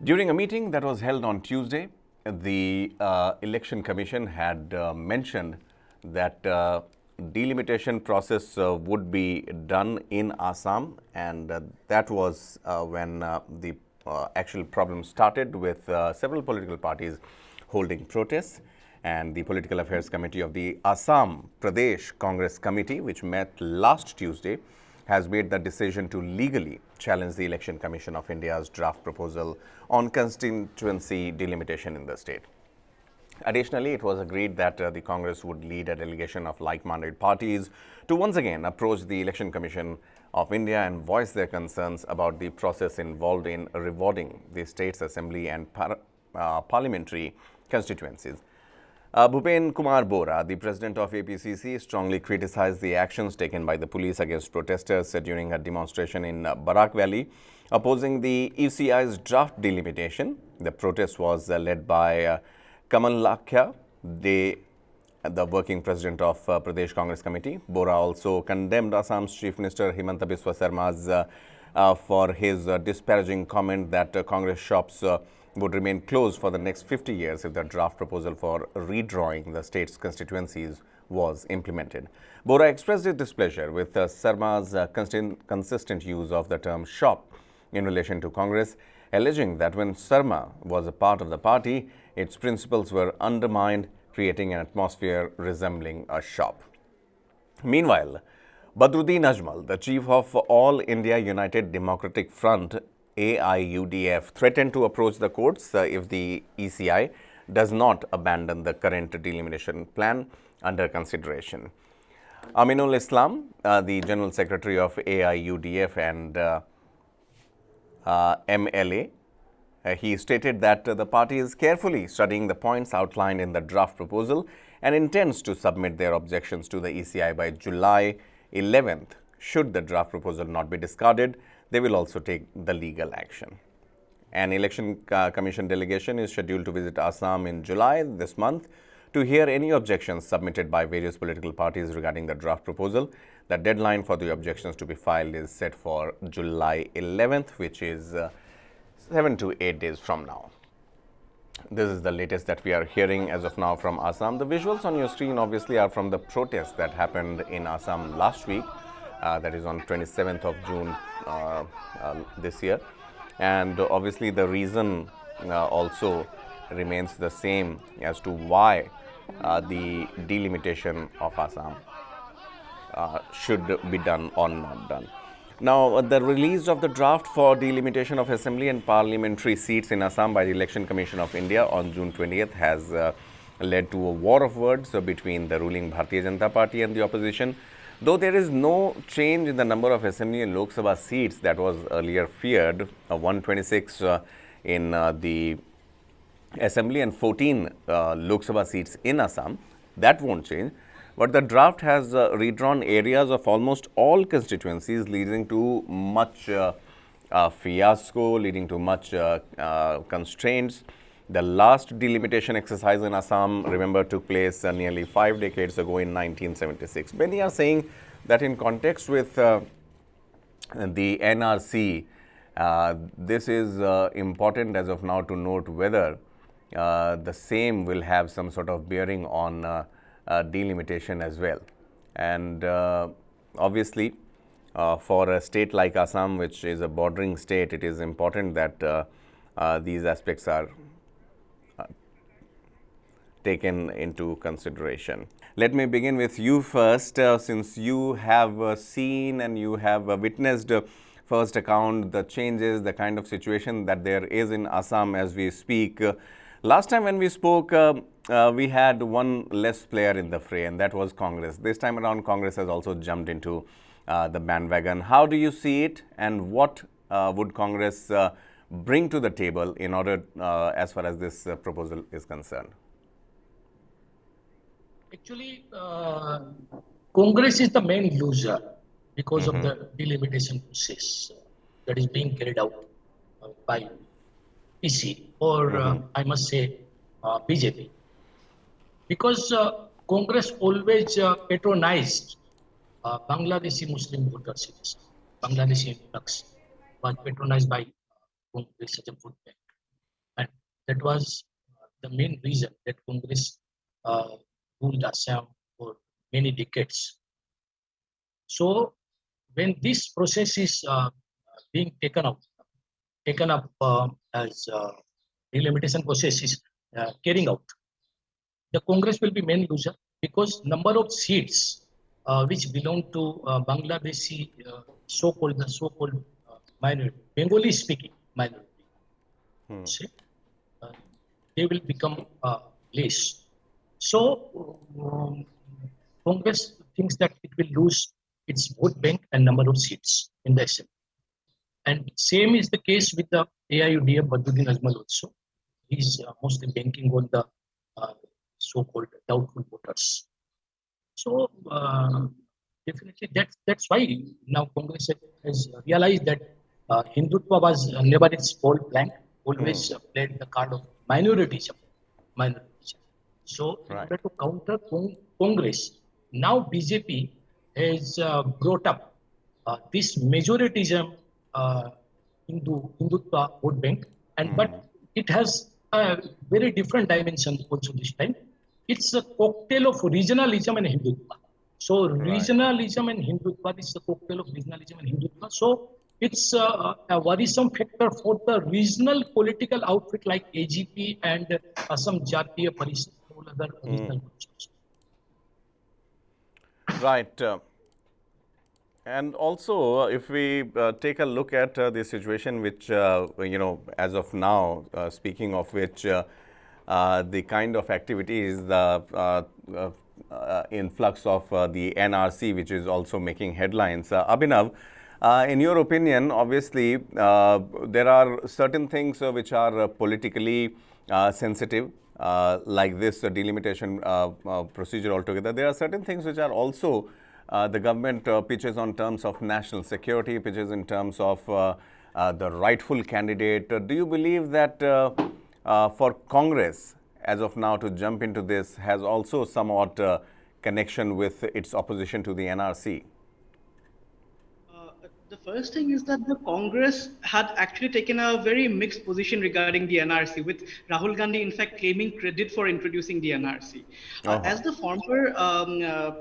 During a meeting that was held on Tuesday, the Election Commission had mentioned that delimitation process would be done in Assam, and that was when the actual problem started with several political parties holding protests. And the Political Affairs Committee of the Assam Pradesh Congress Committee, which met last Tuesday, has made the decision to legally challenge the Election Commission of India's draft proposal on constituency delimitation in the state. Additionally, it was agreed that the Congress would lead a delegation of like-minded parties to once again approach the Election Commission of India and voice their concerns about the process involved in rewarding the state's assembly and parliamentary constituencies. Bhupen Kumar Bora, the president of APCC, strongly criticized the actions taken by the police against protesters during a demonstration in Barak Valley, opposing the ECI's draft delimitation. The protest was led by Kamal Lakhya, the working president of Pradesh Congress Committee. Bora also condemned Assam's Chief Minister Himanta Biswa Sarma's for his disparaging comment that Congress shops would remain closed for the next 50 years if the draft proposal for redrawing the state's constituencies was implemented. Bora expressed his displeasure with Sarma's consistent use of the term shop in relation to Congress, alleging that when Sarma was a part of the party, its principles were undermined, creating an atmosphere resembling a shop. Meanwhile, Badruddin Ajmal, the chief of All India United Democratic Front, AIUDF, threatened to approach the courts if the ECI does not abandon the current delimitation plan under consideration. Aminul Islam, the General Secretary of AIUDF and MLA, he stated that the party is carefully studying the points outlined in the draft proposal and intends to submit their objections to the ECI by July 11th. Should the draft proposal not be discarded, they will also take the legal action. An election commission delegation is scheduled to visit Assam in July this month to hear any objections submitted by various political parties regarding the draft proposal. The deadline for the objections to be filed is set for July 11th, which is 7 to 8 days from now. This is the latest that we are hearing as of now from Assam. The visuals on your screen obviously are from the protest that happened in Assam last week. That is on 27th of June this year. And obviously the reason also remains the same as to why the delimitation of Assam should be done or not done. Now, the release of the draft for delimitation of assembly and parliamentary seats in Assam by the Election Commission of India on June 20th has led to a war of words between the ruling Bharatiya Janata Party and the opposition. Though there is no change in the number of Assembly and Lok Sabha seats that was earlier feared, 126 in the Assembly and 14 Lok Sabha seats in Assam, that won't change. But the draft has redrawn areas of almost all constituencies, leading to much fiasco, leading to much constraints. The last delimitation exercise in Assam, remember, took place nearly 5 decades ago in 1976. Many are saying that in context with the NRC, this is important as of now to note whether the same will have some sort of bearing on delimitation as well. And obviously, for a state like Assam, which is a bordering state, it is important that these aspects are taken into consideration. Let me begin with you first, since you have seen and you have witnessed first account the changes, the kind of situation that there is in Assam as we speak. Last time when we spoke, we had one less player in the fray, and that was Congress. This time around, Congress has also jumped into the bandwagon. How do you see it, and what would Congress bring to the table in order as far as this proposal is concerned? Actually, Congress is the main loser because of the delimitation process that is being carried out by ECI or I must say BJP. Because Congress always patronized Bangladeshi Muslim voters, Bangladeshi influx was patronized by Congress as a vote bank. That was the main reason that Congress ruled Assam for many decades. So when this process is being taken up as delimitation process is carrying out, the Congress will be main loser because number of seats which belong to Bangladeshi so-called minority, Bengali speaking minority, see, uh, they will become less. So Congress thinks that it will lose its vote bank and number of seats in the Assembly. And same is the case with the AIUDF Badruddin Ajmal also. He's mostly banking on the uh, so-called doubtful voters. So definitely that's why now Congress has realized that Hindutva was never its whole plank, always played the card of minoritism. Minoritism. So in Right. order to counter Congress, now BJP has brought up this majoritism Hindutva vote bank, and but it has a very different dimension also this time. It's a cocktail of regionalism and Hindutva. So Right. regionalism and Hindutva is a cocktail of regionalism and Hindutva. So it's a worrisome factor for the regional political outfit like AGP and Assam Jatiya Parishad, all other regional groups. Right. And also, if we take a look at the situation, which, as of now, speaking of which, the kind of activities, the influx of the NRC, which is also making headlines. Abhinav, in your opinion, obviously, there are certain things which are politically sensitive, like this delimitation procedure altogether. There are certain things which are also the government pitches on terms of national security, pitches in terms of the rightful candidate. Do you believe that for Congress, as of now, to jump into this has also somewhat connection with its opposition to the NRC? The first thing is that the Congress had actually taken a very mixed position regarding the NRC, with Rahul Gandhi, in fact, claiming credit for introducing the NRC. As the former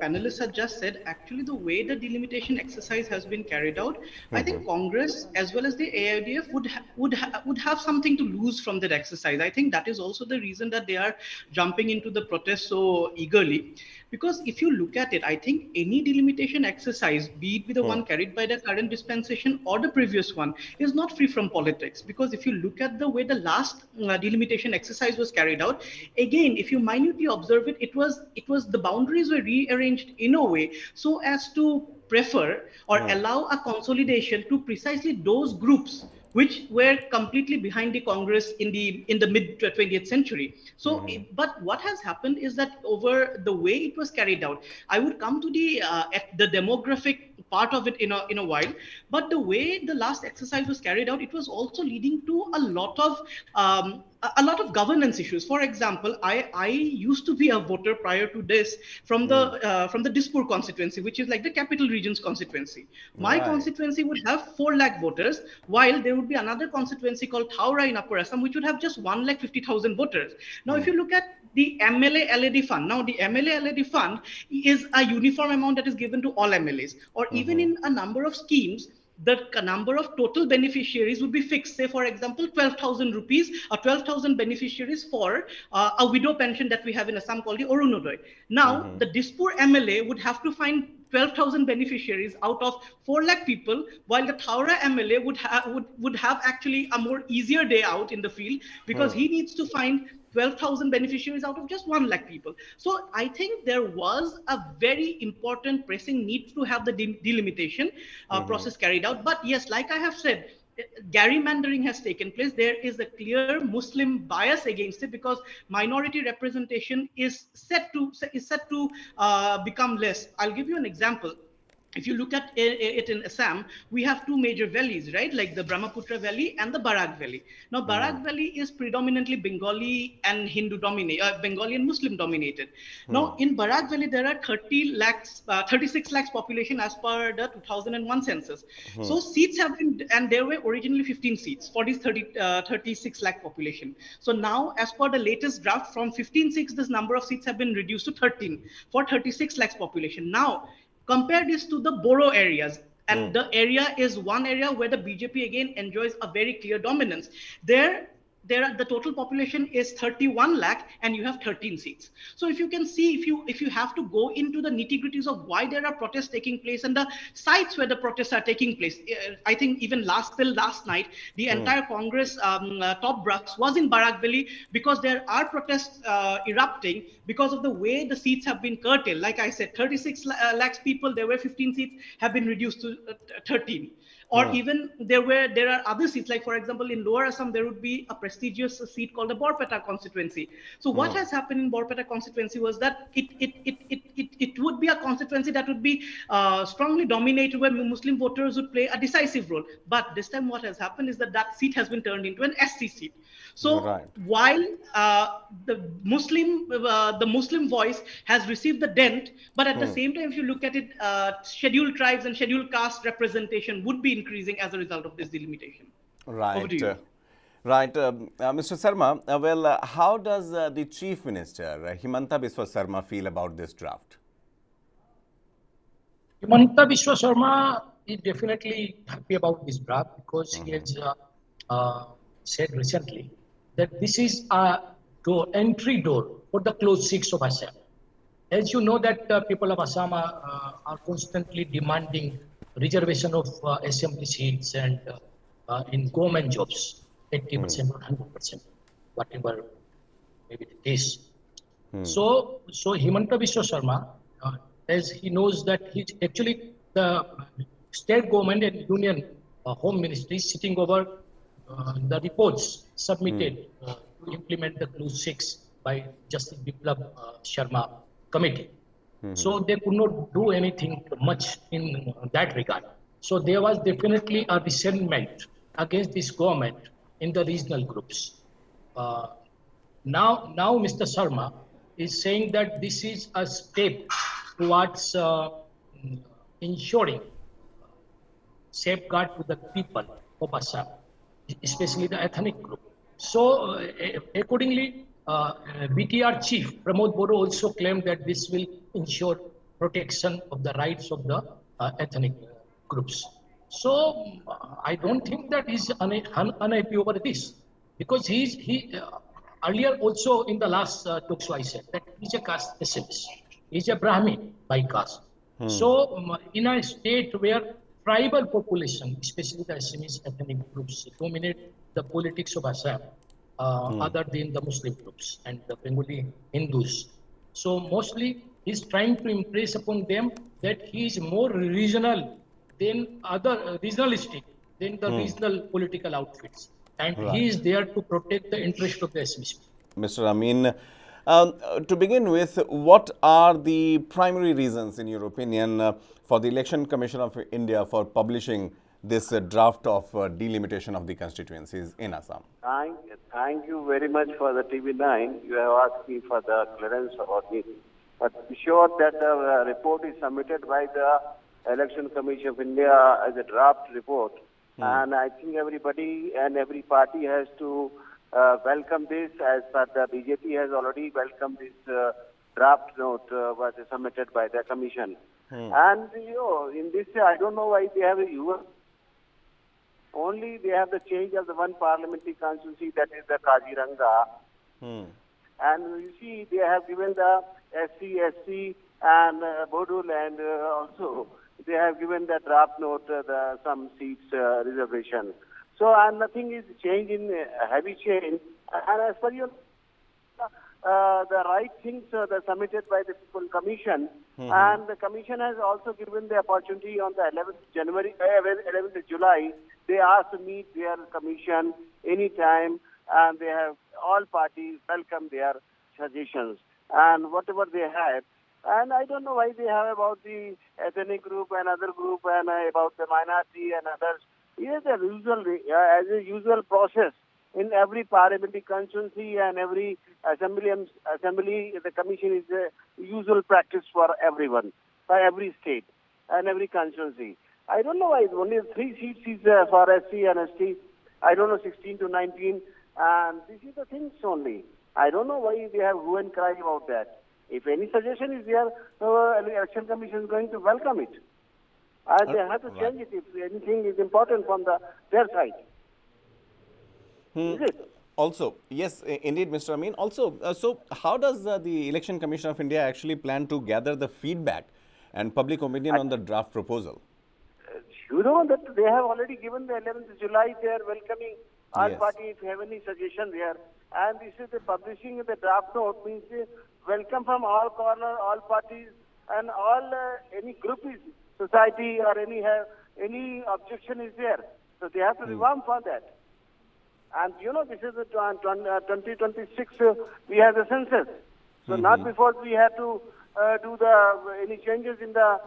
panelist had just said, actually, the way the delimitation exercise has been carried out, I think Congress as well as the AIDF would have something to lose from that exercise. I think that is also the reason that they are jumping into the protest so eagerly. Because if you look at it, I think any delimitation exercise, be it be the one carried by the current dispensation or the previous one, is not free from politics. Because if you look at the way the last delimitation exercise was carried out, again, if you minutely observe it, it was the boundaries were rearranged in a way so as to prefer or allow a consolidation to precisely those groups which were completely behind the Congress in the mid 20th century. So, but what has happened is that over the way it was carried out, I would come to the demographic part of it in a while. But the way the last exercise was carried out, it was also leading to a lot of governance issues. For example, I used to be a voter prior to this from the Dispur constituency, which is like the capital region's constituency. My constituency would have 4 lakh voters, while there would be another constituency called Thaura in Upper Assam, which would have just 1,50,000 voters. Now, if you look at the MLA LAD fund, now the MLA LAD fund is a uniform amount that is given to all MLAs, or even in a number of schemes, the number of total beneficiaries would be fixed. Say, for example, 12,000 rupees or 12,000 beneficiaries for a widow pension that we have in Assam called the Orunodoi. Now, the Dispur MLA would have to find 12,000 beneficiaries out of 4 lakh people, while the Thaura MLA would have actually a more easier day out in the field, because he needs to find 12,000 beneficiaries out of just 1 lakh people. So I think there was a very important pressing need to have the delimitation process carried out. But yes, like I have said, gerrymandering has taken place. There is a clear Muslim bias against it, because minority representation is set to become less. I'll give you an example. if you look at it in Assam, we have two major valleys, right? Like the Brahmaputra Valley and the Barak Valley. Now, Barak Valley is predominantly Bengali and Hindu dominated, Bengali and Muslim dominated. Now, in Barak Valley, there are 36 lakhs population as per the 2001 census. So seats have been, and there were originally 15 seats for this 36 lakh population. So now, as per the latest draft, from 15 seats, this number of seats have been reduced to 13 for 36 lakhs population. Now, compare this to the borough areas, and the area is one area where the BJP again enjoys a very clear dominance. The total population is 31 lakh and you have 13 seats. So if you can see, if you have to go into the nitty-gritties of why there are protests taking place and the sites where the protests are taking place, I think even last night, the entire Congress top brass was in Barak Valley, because there are protests erupting because of the way the seats have been curtailed. Like I said, 36 lakhs people, there were 15 seats, have been reduced to 13. Or even there are other seats, like for example in Lower Assam there would be a prestigious seat called the Borpeta constituency. So what has happened in Borpeta constituency was that it would be a constituency that would be strongly dominated, where Muslim voters would play a decisive role. But this time what has happened is that that seat has been turned into an SC seat. So while the Muslim voice has received the dent, but at the same time, if you look at it, scheduled tribes and scheduled caste representation would be increasing as a result of this delimitation. Over to you. Right. Mr. Sarma, how does the Chief Minister, Himanta Biswa Sarma, feel about this draft? Himanta Biswa Sarma is definitely happy about this draft, because he has said recently that this is a entry door for the closed seats of Assam. As you know that people of Assam are constantly demanding reservation of assembly seats and in government jobs, 80% or 100%, whatever may be the case. So Himanta Biswa Sarma, as he knows that he's actually the state government and union home ministry sitting over the reports submitted to implement the Clause 6 by Justice Biplab Sharma committee. So they could not do anything much in that regard. So there was definitely a resentment against this government in the regional groups. Now Mr. Sharma is saying that this is a step towards ensuring safeguard to the people of Assam, especially the ethnic group. So accordingly, BTR chief Pramod Boro also claimed that this will ensure protection of the rights of the ethnic groups. So I don't think that he's unhappy over this, because he earlier also in the last talks I said that he's a caste pessimist. He's a Brahmin by caste. So in a state where tribal population, especially the Assamese ethnic groups, dominate the politics of Assam, other than the Muslim groups and the Bengali Hindus. So mostly he's trying to impress upon them that he is more regional than other regionalistic than the regional political outfits, and he is there to protect the interest of the Assamese. Mr. Amin, to begin with, what are the primary reasons, in your opinion, for the Election Commission of India for publishing this draft of delimitation of the constituencies in Assam? Thank you very much for the TV9. You have asked me for the clearance about this. But be sure that the report is submitted by the Election Commission of India as a draft report. And I think everybody and every party has to welcome this, as per the BJP has already welcomed this draft note was submitted by the commission. And in this, I don't know why they have only they have the change of the one parliamentary constituency, that is the Kaziranga. And you see, they have given the SC, SC and Bodul, and also they have given the draft note some seats reservation. So nothing is changed in heavy change. And as per you, the right things are submitted by the full commission, and the commission has also given the opportunity on the 11th July. They asked to meet their commission anytime, and they have all parties welcome their suggestions. And whatever they have, And I don't know why they have about the ethnic group and other group and about the minority and others. It is the usual, as a usual process in every parliamentary constituency and every assembly. The commission is the usual practice for everyone, by every state and every constituency. I don't know why only 3 seats is for SC and ST. I don't know, 16 to 19. And this is the things only. I don't know why they have hue and cry about that. If any suggestion is there, the Election Commission is going to welcome it. And they have to change it if anything is important from their side. Is it? Also, yes, indeed, Mr. Amin. Also, so how does the Election Commission of India actually plan to gather the feedback and public opinion on the draft proposal? You know that they have already given the 11th July, they are welcoming all Yes. parties if you have any suggestion there. And this is the publishing the draft note means welcome from all corner, all parties and all any group is society or any objection is there. So they have to revamp for that. And you know, this is the 2026, we have the census. So not before we have to do any changes in the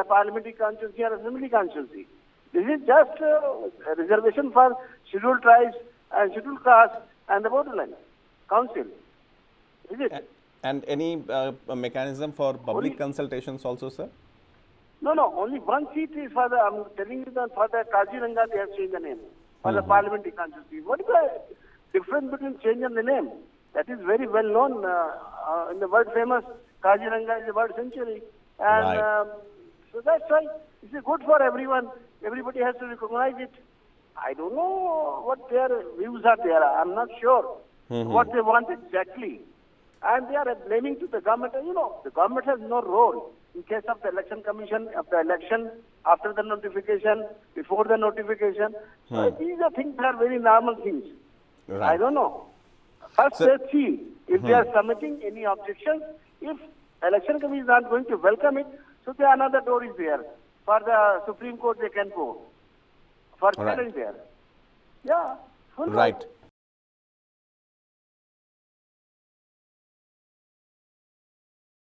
parliamentary constituency or assembly constituency. This is just a reservation for scheduled tribes and scheduled castes and the borderland council. Is it? And any mechanism for public consultations also, sir? No, only one seat is for the, I'm telling you that for the Kaziranga they have changed the name. For the parliamentary constituency. What is the difference between changing the name? That is very well known in the world famous. Kaziranga is the world century. And so that's why it's good for everyone. Everybody has to recognize it. I don't know what their views are there. I'm not sure what they want exactly. And they are blaming to the government. You know, the government has no role in case of the election commission, of the election, after the notification, before the notification. So these are things that are very normal things. Right. I don't know. First, let's see if they are submitting any objections. If election commission is not going to welcome it, so there another door is there. For the Supreme Court, they can go for challenge there. Yeah. Right.